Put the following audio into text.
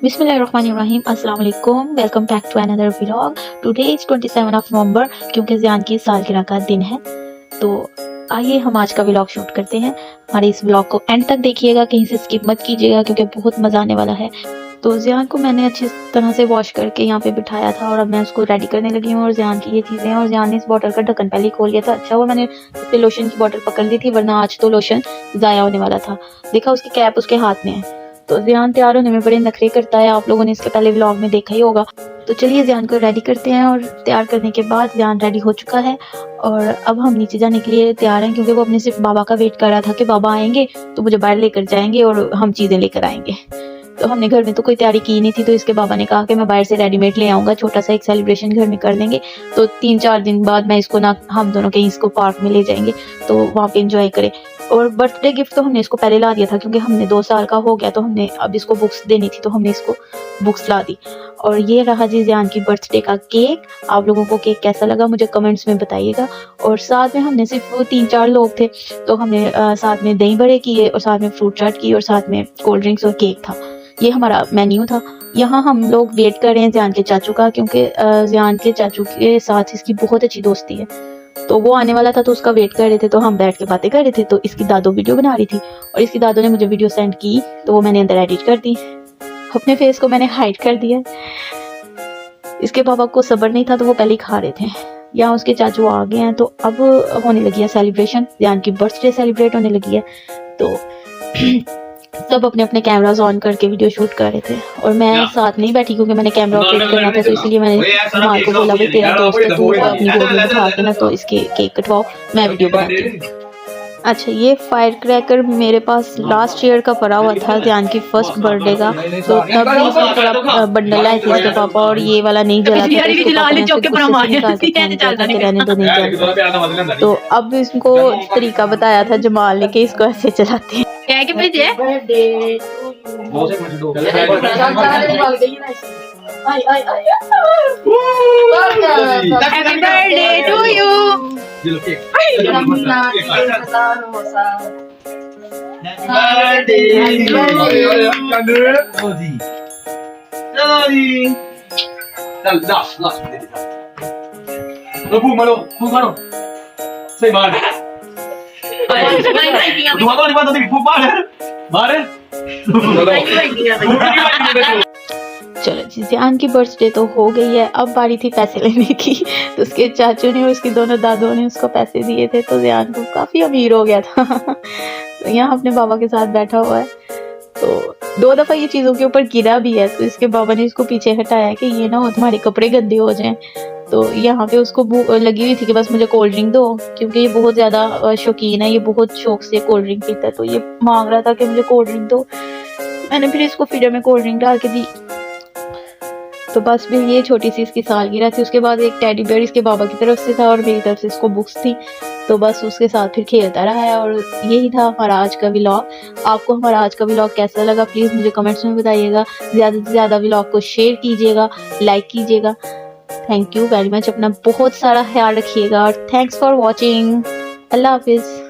बिस्मिल्लाहिर्रहमानिर्रहीम, अस्सलाम वालेकुम, welcome back to another vlog. Today is 27 of November, क्योंकि ज़ियान की सालगिरह का दिन है। तो आइए हम आज का व्लॉग शूट करते हैं। हमारे इस व्लॉग को एंड तक देखिएगा, कहीं से स्किप मत कीजिएगा क्योंकि बहुत मज़ा आने वाला है। तो ज़ियान को मैंने अच्छी तरह से वॉश करके यहाँ पे बिठाया था और अब मैं उसको रेडी करने लगी हूँ। और ज़ियान की ये चीज़ें हैं और ज़ियान ने इस बॉटल का ढक्कन पहले ही खोल लिया था। अच्छा हुआ मैंने इस पे लोशन की बॉटल पकड़ ली थी, वरना आज तो लोशन ज़ाया होने वाला था। देखा, उसकी कैप उसके हाथ में है। तो ज़ियान तैयार होने में बड़े नखरे करता है, आप लोगों ने इसके पहले व्लॉग में देखा ही होगा। तो चलिए ज़ियान को रेडी करते हैं। और तैयार करने के बाद ज़ियान रेडी हो चुका है और अब हम नीचे जाने के लिए तैयार हैं, क्योंकि वो अपने सिर्फ बाबा का वेट कर रहा था कि बाबा आएंगे तो मुझे बाहर लेकर जाएंगे और हम चीज़ें लेकर आएंगे। तो हमने घर में तो कोई तैयारी की नहीं थी, तो इसके बाबा ने कहा कि मैं बाहर से रेडीमेड ले आऊँगा, छोटा सा एक सेलिब्रेशन घर में कर लेंगे। तो 3-4 दिन बाद मैं इसको ना हम दोनों कहीं इसको पार्क में ले जाएंगे तो वहाँ पे इंजॉय करें। और बर्थडे गिफ्ट तो हमने इसको पहले ला दिया था, क्योंकि हमने 2 साल का हो गया तो हमने अब इसको बुक्स देनी थी, तो हमने इसको बुक्स ला दी। और ये रहा जी ज़ियान की बर्थडे का केक। आप लोगों को केक कैसा लगा मुझे कमेंट्स में बताइएगा। और साथ में हमने सिर्फ 3-4 लोग थे, तो हमने साथ में दही बड़े किए और साथ में फ्रूट चाट की और साथ में कोल्ड ड्रिंक्स और केक था। ये हमारा मेन्यू था। यहाँ हम लोग वेट कर रहे हैं ज़ियान के चाचू का, क्योंकि ज़ियान के चाचू के साथ इसकी बहुत अच्छी दोस्ती है। तो वो आने वाला था तो उसका वेट कर रहे थे, तो हम बैठ के बातें कर रहे थे। तो इसकी दादो वीडियो बना रही थी और इसकी दादो ने मुझे वीडियो सेंड की, तो वो मैंने अंदर एडिट कर दी। अपने फेस को मैंने हाइड कर दिया। इसके पापा को सब्र नहीं था तो वो पहले ही खा रहे थे। यहाँ उसके चाचू आ गए हैं, तो अब होने लगी है सेलिब्रेशन। ज़ियान की बर्थडे सेलिब्रेट होने लगी है। तो सब अपने अपने कैमरास ऑन करके वीडियो शूट कर रहे थे और मैं साथ नहीं बैठी, क्योंकि मैंने कैमरा ऑपरेट करना था। तो इसलिए मैंने जमाल को बोला, भाई तेरा दोस्त है, तू अपनी गोद में बिठा के ना तो इसके केक कटवाओ, मैं वीडियो बनाती हूँ। अच्छा, ये फायर क्रैकर मेरे पास लास्ट ईयर का पड़ा हुआ था, ज़ियान की फर्स्ट बर्थडे का। तो तब भी इसमें थोड़ा बंडल आए थे इसके पापा, और ये वाला नहीं जला था, तो रहने दो, नहीं जलता। तो अब इसको तरीका बताया था जमाल ने कि इसको ऐसे चलाते हैं। Happy birthday to you. चलो जी, ज़ियान की बर्थडे तो हो गई है। अब बारी थी पैसे लेने की। तो उसके चाचू ने और उसके दोनों दादों ने उसको पैसे दिए थे, तो ज़ियान को काफ़ी अमीर हो गया था। तो यहाँ अपने बाबा के साथ बैठा हुआ है। तो 2 दफ़ा ये चीज़ों के ऊपर गिरा भी है, तो इसके बाबा ने इसको पीछे हटाया कि ये ना हो तुम्हारे कपड़े गंदे हो जाएं। तो यहाँ पे उसको लगी हुई थी कि बस मुझे कोल्ड ड्रिंक दो, क्योंकि ये बहुत ज़्यादा शौकीन है, ये बहुत शौक से कोल्ड ड्रिंक पीता है। तो ये मांग रहा था कि मुझे कोल्ड ड्रिंक दो। मैंने फिर इसको फीडर में कोल्ड ड्रिंक डाल के दी। तो बस फिर ये छोटी सी इसकी सालगिरह थी। उसके बाद एक टेडी बेयर इसके बाबा की तरफ से था और मेरी तरफ से इसको बुक्स थी। तो बस उसके साथ फिर खेलता रहा है। और यही था हमारा आज का व्लॉग। आपको हमारा आज का व्लॉग कैसा लगा प्लीज़ मुझे कमेंट्स में बताइएगा। ज़्यादा से ज़्यादा व्लॉग को शेयर कीजिएगा, लाइक कीजिएगा। Thank you very much. अपना बहुत सारा ख्याल रखिएगा और थैंक्स फॉर वॉचिंग। अल्लाह हाफिज़।